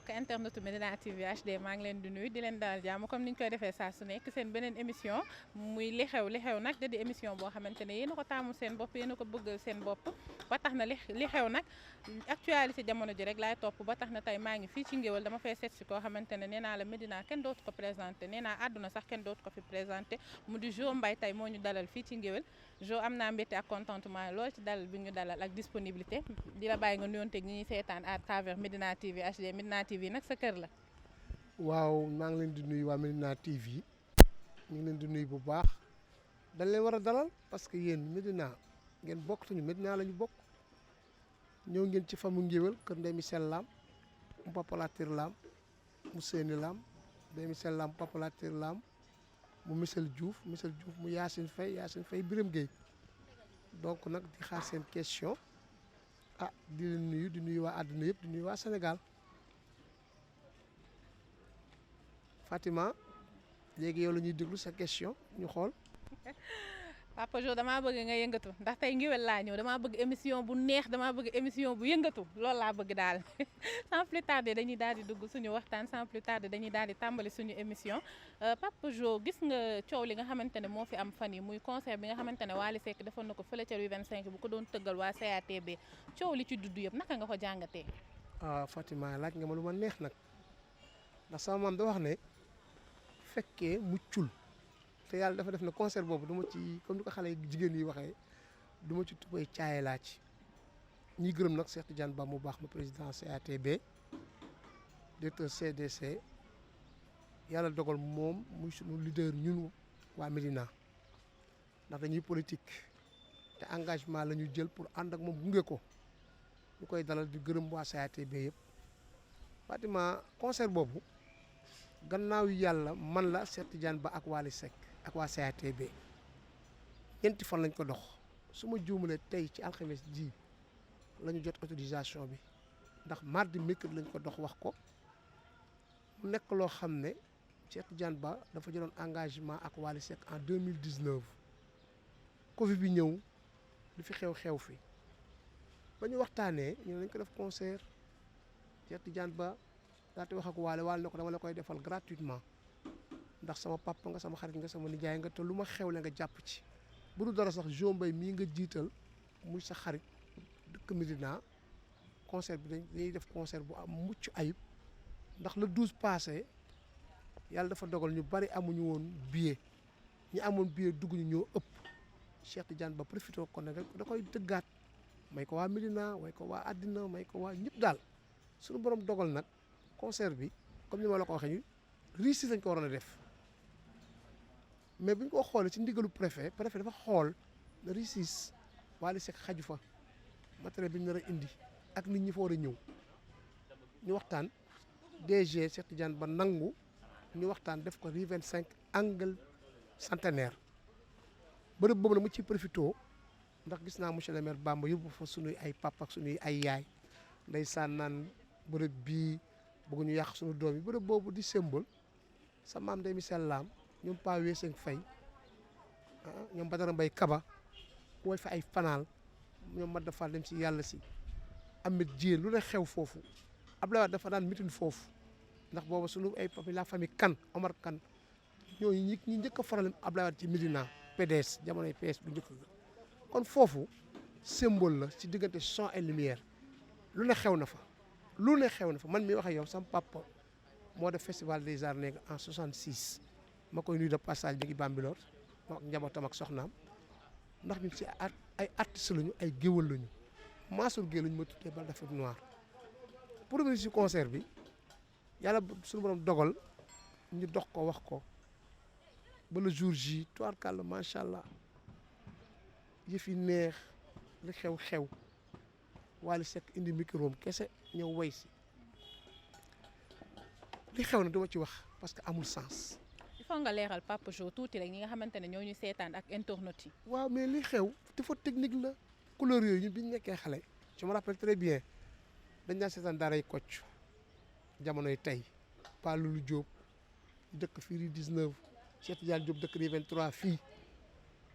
mbokk internetu Medina TV HD maa ngi leen di nuyu di leen dalal jàmm comme ni ñu koy defee saa su nekk seen beneen émission muy li xew nag da di émission boo xamante ne yéen a ko taamul seen bopp yéen a ko bëggal seen bopp ba tax na li xew nag actualité jamono ji rek laay topp ba tax na tey maa ngi fii ci Ngéwël dama fay seet si koo xamante ne nee naa la Medina kenn dootu ko présenté nee naa àdduna sax kenn dootu ko fi présenté mu di Jo Mbaye tey moo ñu dalal fii ci Ngéwël Jo am naa mbégte ak contentement lool ci dalal bi ñu dalal ak disponibilité di la bàyyi nga nuyonteeg ñi ñuy seetaan à travers Medina TV HD Medina TV nag sa kër la. waaw maa ngi leen di nuyu waa Medina TV ñu ngi leen di nuyu bu baax dañ leen war a dalal parce que yéen Medina ngeen bokk suñu Medina la ñu bokk ñëw ngeen ci famu Ngéwël kër Ndeye Michel Lam mu Papa Latir Lam mu Séni Lam Ndeye Michel Lam Papa Latir Lam mu Michel Diouf mu Yacine Faye Birame Gueye donc nag di xaar seen question di leen nuyu di nuyu waa àdduna yëpp di nuyu waa Sénégal Fatima léegi yow la ñuy déglu sa question ñu xool. Papa Jo damaa bëgg nga yëngatu ndax tey Ngéwël laa ñëw damaa bëgg émission bu neex damaa bëgg émission bu yëngatu loolu laa bëgg daal sans plus tarder dañuy daal di dugg suñu waxtaan sans plus tarder dañuy daal di tàmbali suñu émission Papa Jo gis nga coow li nga xamante ne moo fi am fan yi muy concert bi nga xamante ne Wally Seck defoon na ko fële ca Rue 25 bu ko doon tëggal waa CATB coow li ci dudd yëpp naka nga ko jàngatee. Fatima laaj nga ma lu ma neex nag ndax sama maam da wax ne fekkee muccul te yàlla dafa def na concert boobu du ma ci comme ni ko xale jigéen yi waxee du ma ci tubay caaye laa ci ñuy gërëm nag Cheikh Tidiane Ba mu baax ma président CATB directeur CDC yàlla dogal moom muy sunu leader ñun waa Médina ndax dañuy politique te engagement la ñu jël pour ànd ak moom gunge ko ñu koy dalal di gërëm waa CATB yëpp Fatima concert boobu gannaaw yàlla man la Cheikh Tidiane Ba ak Wally Seck ak waa CATB ñeenti fan lañ ko dox su ma juumalee tey ci alxames ji la ñu jot autorisation bi ndax mardi mercredi lañ ko dox wax ko mu nekk loo xam ne Cheikh Tidiane Ba dafa jëloon engagement ak Wally Seck en 2019 Covid bi ñëw du fi xew fi ba ñu waxtaanee ñu nañ ko def concert Cheikh Tidiane Ba daate wax ak Wally ne ko dama la koy defal gratuitement ndax sama papa nga sama xarit nga sama nijaay nga te lu ma xewle nga jàpp ci bu dul dara sax Jo Mbaye mii nga jiital muy sa xarit dëkk Médina concert bi dañuy def concert bu am mucc ayib ndax le 12 passé yàlla dafa dogal ñu bari amuñu woon billet ñi amoon billet dugg ñu ñoo ëpp Cheikh Tidiane Ba profité ko ne rek da koy dëggaat may ko waa Médina may ko waa àddina may ko waa ñëpp daal suñu borom dogal nag concert bi comme ni ma la ko waxee ñu réussir lañ ko waroon a def mais bu ñu ko xoolee ci ndigalu préfet dafa xool na réussir Wally Seck xaju fa matériel bi ñu nar a indi ak nit ñi fa war a ñëw ñu waxtaan DG Cheikh Tidiane Ba nangu ñu waxtaan def ko Rue 25 angle centenaire bërëb boobu la mu ci profité ndax gis naa monsieur le maire Bamba yóbbu fa sunuy ay papa ak sunuy ay yaay ndeysaan naan bërëb bii bëgg ñu yàq sunu doom yi bërëb boobu di symbole sa maam Ndeye Michel Lam ñoom Pa Weeseng Faye ñoom Badara Mbaye Kaba wooy fa ay fanaal ñoom mat dafa dem si yàlla si Ahmed Dieng lu ne xew foofu Abdoulaye Wade dafa daan mitin foofu ndax boobu sunu ay papi la famille Kane Omar Kane ñooñu ñi njëkk a faral Abdoulaye Wade ci Médina PDS jamonoy PS bu njëkk ga kon foofu symbole la ci diggante son et lumière lu ne xew na fa man mi wax ak yow sama papa moo def festival des arts nègres en 66 ma koy nuyu de passage bi ngi Bambilor moo ak njabootam ak soxnaam ndax ñun ci ay artistes lañu ay géwël lañu Mansour Gueye lañu ma tuddee Bal d'Afrique Noire pour revenir ci concert bi yàlla suñu borom dogal ñu dox ko wax ko ba le jour J tubaarkàlla macha allah yëf yi neex li xew Wally Seck indi micro am kese ñëw way si li xew na duma ci wax parce que amul sens. il faut nga leeral Papa Jo tuuti rek ñi nga xamante ne ñoo ñu seetaan ak internautes yi. waaw mais li xew dafa technique la couleur yooyu ñun bi ñu nekkee xale je me rappelle très bien dañ daan seetaan daaray Kocc jamonoy tey Pa Loulou Diop dëkk fii Rue 19 Cheikh Tidiane Diop dëkk Rue 23 fii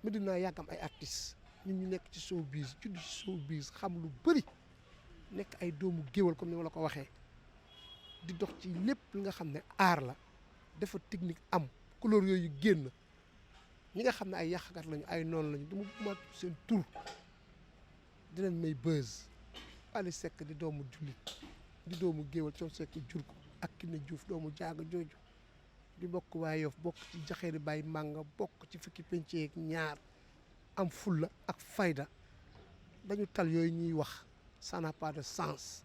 Médina yàgg am ay artistes ñun ñu nekk ci showbiz judd ci showbiz xam lu bëri nekk ay doomu géwal comme ni ma la ko waxee di dox ci lépp li nga xam ne aar la dafa technique am couleur yooyu génn ñi nga xam ne ay yàqkat lañu ay noonu lañu dama ma seen tur di leen may buzz. Wally Seck di doomu jullit di doomu géwal Thione Seck jur ko ak Kiné Diouf doomu jaaga jooju di bokk waa Yoff bokk ci jaxeeri Baye Manga bokk ci fukki penc ak ñaar am fulla ak fayda dañu tal yooyu ñuy wax ça n'a pas de sens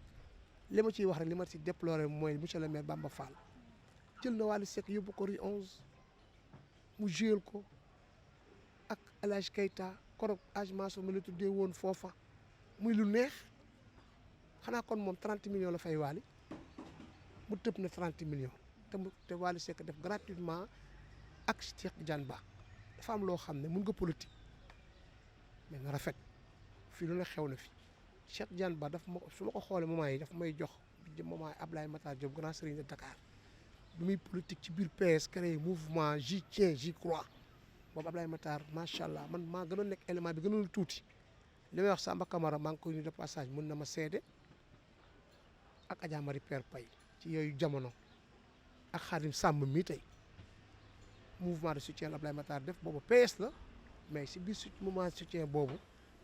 li ma ciy wax rek li ma ci déploré mooy monsieur le maire Bamba Fall jël na Wally Seck yóbbu ko Rue 11 mu joué ko ak El Hadj Keita korog Hadj Mansour ma la tuddee woon foofa muy lu neex xanaa kon moom 30 millions la fay Wally mu tëb na 30 millions te Wally Seck def gratuitement ak Cheikh Tidiane Ba dafa am loo xam ne mun nga politique mais na rafet fii lu ne xew na fi Cheikh Tidiane Ba daf ma su ma ko xoolee moment yi daf may jox moment yi Ablaye Matar Diop grand serigne de Dakar bi muy politique ci biir PS créé mouvement j'y tiens j'y crois boobu Ablaye Matar macha allah man maa gënoon nekk élément bi gënoon tuuti li may wax Samba Camara maa ngi koy nuyu de passage mun na ma seede ak Adja Marie Père Paye ci yooyu jamono ak Khadim Samb mii tey mouvement de soutien Ablaye Matar def boobu PS la mais si biir mouvement de soutien boobu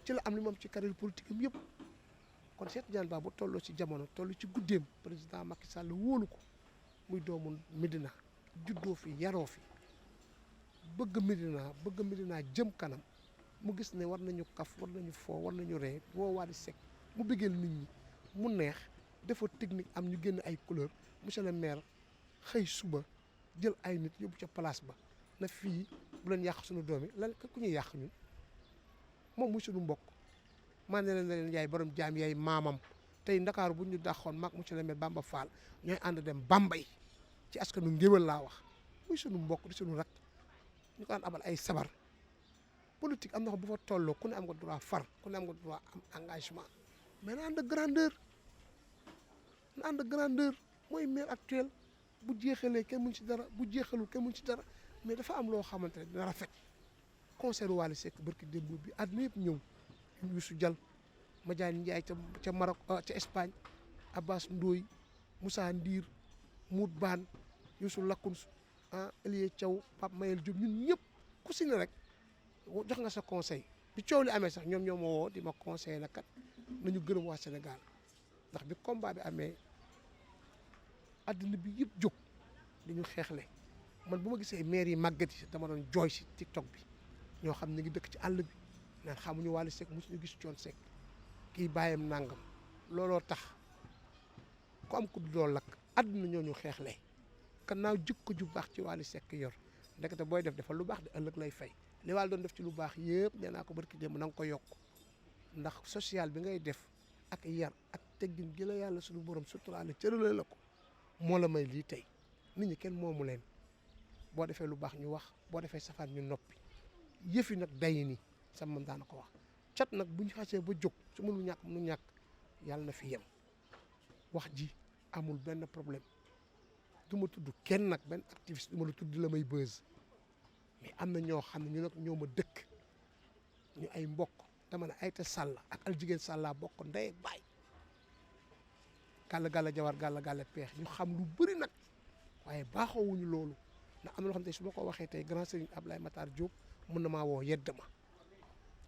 ci la am li moom ci carrière politique am yëpp kon Cheikh Tidiane Ba bu tolloo ci jamono toll ci guddeem président Macky Sall wóolu ko muy doomu Médina juddoo fi yaroo fi bëgg Médina jëm kanam mu gis ne war nañu kaf war nañu foo war nañu ree woo Wally Seck mu bëggeel nit ñi mu neex dafa technique am ñu génn ay couleur monsieur le maire xëy suba jël ay nit yóbbu ca place ba na fii bu leen yàq suñu doom yi lan ku ñuy yàq ñun moom muy suñu mbokk man ne leen yaay borom jaam yaay maamam tey Ndakaaru bu ñu daxoon mag monsieur le maire Bamba Fall ñooy ànd dem Bambey ci askanu ngéwél laa wax muy suñu mbokk di suñu rak ñu ko daan abal ay sabar politique am na ko bu fa tolloo ku ne am nga droit far ku ne am nga droit am engagement mais na ànd ak grandeur mooy maire actuel bu jeexalee kenn mun ci dara bu jeexalul kenn mun ci dara mais dafa am loo xamante ne dina rafet concert Wally Seck barki démb bi àdduna yëpp ñëw Youssou Dial Madiane Ndiaye ca Maroc ca Espagne Abbas Ndoye Moussa Ndir Mout Ban Youssou Lakoun Elie Thiaw Pape Mayel Diop ñun ñëpp ku si ne rek jox nga sa conseil bi coow li amee sax ñoom ñoo ma woo di ma conseillé na kat nañu gërëm waa Sénégal ndax bi combat bi amee àddina bi yëpp jóg di ñu xeexle man bu ma gisee maire yi màggat yi dama doon jooy si TikTok bi ñoo xam ne ngi dëkk ci àll bi naan xamuñu Wally Seck mosuñu gis Thione Seck kii bàyyam nangam looloo tax ku am ku du dool lakk àdduna ñoo ñu xeexle kannaaw jikko ju baax ci Wally Seck yor ndekete booy def defal lu baax de ëllëg lay fay li Wally doon def ci lu baax yëpp nee naa ko barki démb na nga ko yokk ndax social bi ngay def ak yar ak teggin gi la yàlla suñu borom suturaale cërale la ko moo la may lii tey nit ñi kenn moomu leen boo defee lu baax ñu wax boo defee safaan ñu noppi yëfi nag day ni sama mam daana ko wax cat nag bu ñu xasee ba jóg su mënul ñàkk mënu ñàkk yàlla na fi yem wax ji amul benn problème du ma tudd kenn nag benn activiste du ma la tudd la may buzz mais am na ñoo xam ne ñu nag ñoo ma dëkk ñu ay mbokk dama ne Aïta Sall ak Aljigéen Sall bokk ndey ak baay gàll jawar gàll peex ñu xam lu bëri nag waaye baaxoowuñu loolu ndax am na loo xam ne su ma ko waxee tey grand serigne Ablaye Matar Diop mën na maa woo yedd ma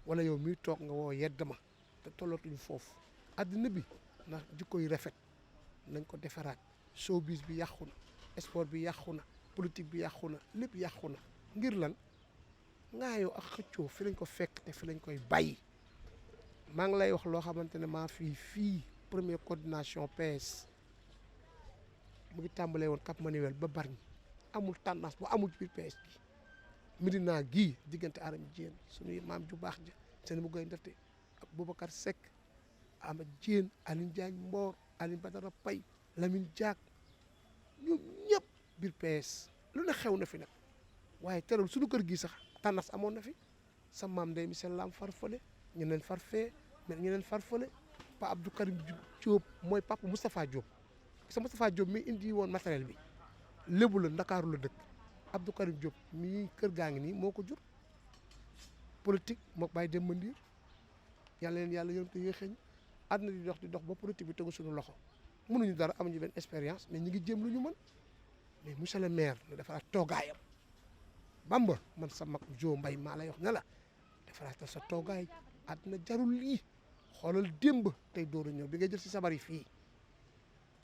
wala yow miy toog nga woo yedd ma te tollatuñu foofu àddina bi ndax jikko yu rafet nañ ko defaraat showbiz bi yàqu na sport bi yàqu na politique bi yàqu na lépp yàqu na ngir lan ngaayoo ak xëccoo fi lañ ko fekk te fi lañ koy bàyyi maa ngi lay wax loo xamante ne maa fii première coordination PS mu ngi tàmbalee woon Cap Manuel ba Bargny amul tendance bu amul biir PS bi Médina gii diggante Aram Diène suñuy maam ju baax ja seen bu goy ndate ak Boubacar Seck Ama Diène Aline Diagne Mbor Aline Badara Paye Lamine Diack ñoom ñëpp biir PS lu ne xew na fi nag waaye terewul suñu kër gii sax tendance amoon na fi sa maam Ndeye Michel Lam farfale ñeneen farfee mais ñeneen farfale Pa Abdou Karim Diop mooy papa Moustapha Diop sa Moustapha Diop mi indi woon matériel bi lébu la Ndakaaru la dëkk Abdou Karim Diop mii kër gaa ngi nii moo ko jur politique moo bàyyi dem mandiir yàlla leen yàlla yërëm te yéexeñ àdduna di dox ba politique bi tegu suñu loxo mënuñu dara amuñu benn expérience mais ñu ngi jéem lu ñu mën mais monsieur le maire ne defaraat toogaayam Bamba man sa mag Jo Mbaye maa lay wax ne la defaraatal sa toogaay àddina jarul lii xoolal démb tey dooru ñëw bi nga jël si sabar yi fii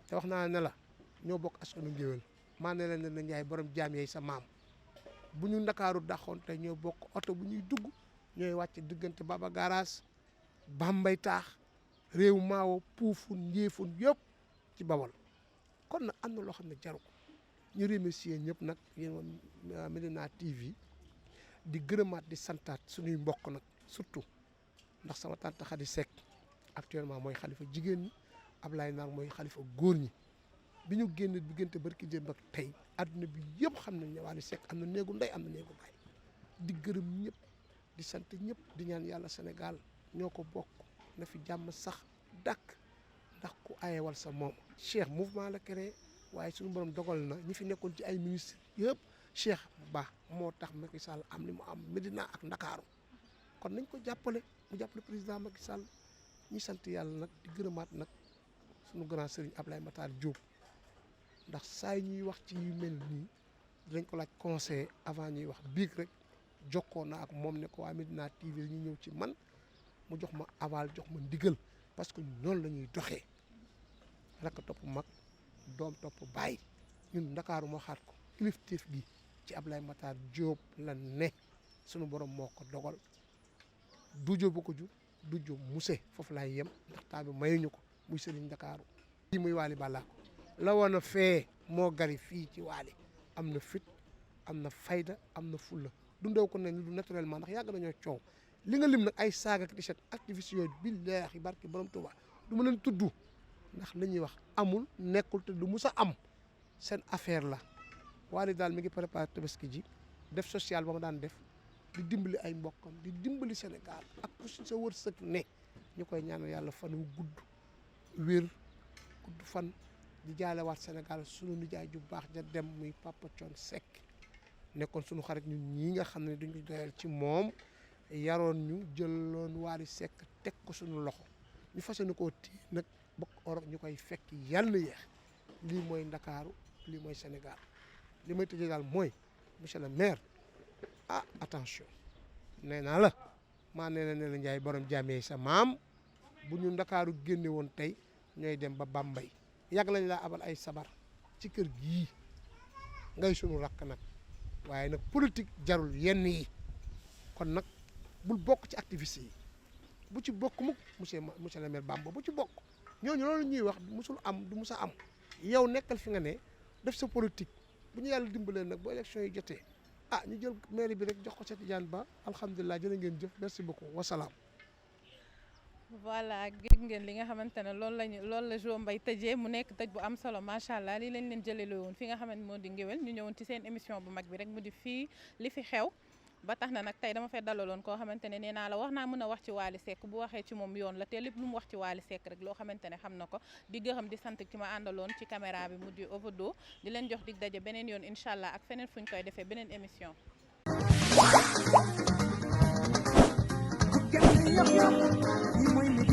te wax naa ne la ñoo bokk askanu ngéwél maa ne leen ne Njaay borom jaam yeey sa maam bu ñu ndakaaru daxoon tey ñoo bokk oto bu ñuy dugg ñooy wàcc diggante Baba Garage Bambay taax réew maawo puufun njéefun yëpp ci Bawol kon nag am na loo xam ne jaru ko ñu remercier ñëpp nag yéen Médina TV di gërëmaat di santaat suñuy mbokk nag surtout ndax sama tante Khady Seck actuellement mooy xalifa jigéen ñi Ablaye Naar mooy xalifa góor ñi bi ñu génn diggante barki démb ak tey adduna bi yëpp xam nañ ne Wally Seck am na néegu ndey am na néegu baay di gërëm ñëpp di sant ñëpp di ñaan yàlla Sénégal ñoo ko bokk na fi jàmm sax dàkk ndax ku ayewal sa moom Cheikh mouvement la créé waaye suñu borom dogal na ñi fi nekkoon ci ay ministre yëpp Cheikh Ba moo tax Macky Sall am li mu am Médina ak Ndakaaru kon nañ ko jàppale mu jàppale président Macky Sall ñi sant yàlla nag di gërëmaat nag suñu grand sëriñ Ablaye Matar Diop ndax saa yi ñuy wax ci yu mel nii dinañ ko laaj conseil avant ñuy wax biig rek jokkoo na ak moom ne ko waa Médina TV ñu ñëw ci man mu jox ma aval jox ma ndigal parce que noonu la ñuy doxee rakk topp mag doom topp bàyyi ñun Ndakaaru moo xaat ko kilifteef gi ci Ablaye Matar Diop la ne sunu borom moo ko dogal du jóobu ko ju du jóob muse foofu laay yem ndax temps bi mayuñu ko muy sëriñ Ndakaaru lii muy Wally Ballago la woon a fee moo gari fii ci Wally am na fit am na fayda am na fulla dundew ko ne lu naturellement ndax yàgg nañoo coow li nga lim nag ay saaga ak t-shirt activiste yooyu billaahi barki borom Tuuba du ma leen tudd ndax li ñuy wax amul nekkul te du mus a am seen affaire la Wally daal mi ngi préparé tabaski ji def social ba ma daan def di dimbali ay mbokkam di dimbali Sénégal ak ku sa wërsëg ne ñu koy ñaanal yàlla fan wu gudd wér gudd fan di jaalewaat Sénégal sunu nijaay ju baax ja dem muy Papa Thione Seck nekkoon sunu xarit ñun ñii nga xam ne duñu doyal ci moom yaroon ñu jëloon Wally Seck teg ko sunu loxo ñu fas yéene koo tii nag bokk orok ñu koy fekk yàlla yeex lii mooy Ndakaaru lii mooy Sénégal li may tëjee daal mooy monsieur le maire ah attention nee naa la maa nee na Njaay borom jaamee sa maam bu ñu Ndakaaru génne woon tey ñooy dem ba Bambey yàgg lañ laa abal ay sabar ci kër gii ngay sunu rakk nag waaye nag politique jarul yenn yi kon nag bul bokk ci activiste yi bu ci bokk mukk monsieur le maire Bamba bu ci bokk ñooñu loolu ñuy wax musul am du musa am yow nekkal fi nga ne def sa politique bu ñu yàlla dimbalee nag bu élection yi jotee ah ñu jël mairie bi rek jox ko Cheikh Tidiane Ba alhamdulilah jërë ngeen jëf merci beaucoup wasalaam. voilà gis ngeen li nga xamante ne loolu la Jo Mbaye tëjee mu nekk tëj bu am solo macha allah lii lañ leen jëlee woon fi nga xamante moo di ngéwél ñu ñëwoon ci seen émission bu mag bi rek mu di fii li fi xew ba tax na nag tey dama fay dalaloon koo xamante ne nee naa la wax naa mën a wax ci Wally Seck bu waxee ci moom yoon la te lépp lu mu wax ci Wally Seck rek loo xamante ne xam na ko di gërëm di sant ki ma àndaloon ci caméra bi mu di Ovado di leen jox dig daje beneen yoon incha allah ak feneen fu ñu koy defee beneen émission. Yep, yep, yep.